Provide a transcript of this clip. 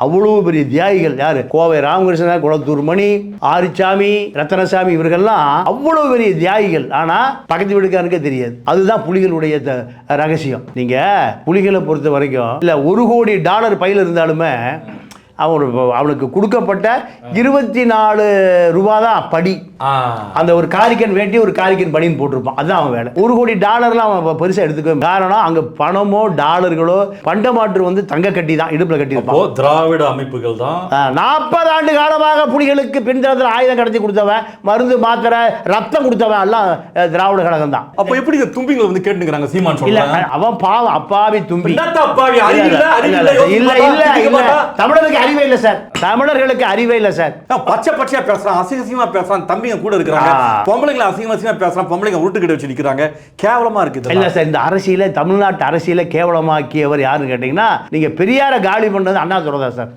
அவ்வளவு பெரிய தியாகிகள் யாரு? கோவை ராமகிருஷ்ணன், குளத்தூர் மணி, ஆரிச்சாமி, ரத்தனசாமி, இவர்கள்லாம் அவ்வளவு பெரிய தியாகிகள். ஆனா பக்கத்து வீட்டுக்காரனுக்கே தெரியாது. அதுதான் புலிகளுடைய ரகசியம். நீங்க புலிகளை பொறுத்த வரைக்கும் இல்ல $1 கோடி பையில இருந்தாலுமே அவனுக்கு கொடுக்கப்பட்ட 24 ரூபாய் தான் படி. அந்த ஒரு காரிக்கன் வேட்டி, ஒரு காரிக்கன் படின்னு போட்டிருப்பான். அதுதான் அவன் வேலை. $1 கோடி அவன் பெருசா எடுத்துக்க காரணம் அங்க பணமோ டாலர்களோ பண்டமாற்று தங்க கட்டி தான் இடுப்புல கட்டி இருப்பான். திராவிட அமைப்புகள் தான் 40 ஆண்டு காலமாக புலிகளுக்கு பின்தளத்தில் ஆயுதம் கடத்தி கொடுத்தவன், மருந்து மாத்திரை ரத்தம் கொடுத்தவன் எல்லாம் திராவிட கழகம் தான். அப்ப எப்படி தும்பிங்களை கேட்டுக்கிறாங்க சீமான் சொல்ல? இல்ல அவன் பாவம் அப்பாவி தும்பி. இல்ல தமிழருக்கு அறிவே இல்ல சார். தமிழர்களுக்கு அறிவே இல்ல சார். பச்சை பச்சையா பேசுறான், அசிங்கமா பேசுறான். தம்பிங்க கூட இருக்கிறாங்க, பொம்பளைங்களை அசிங்கமா பேசுறான், பொம்பளைங்க உருட்டுக்கிட்ட வச்சு நிக்கிறாங்க. கேவலமா இருக்கு. இல்ல சார், இந்த அரசியல தமிழ்நாட்டு அரசியல கேவலமாக்கியவர் யாருன்னு கேட்டீங்கன்னா நீங்க பெரியார காலி பண்ணது அண்ணாதுரை தான் சார்.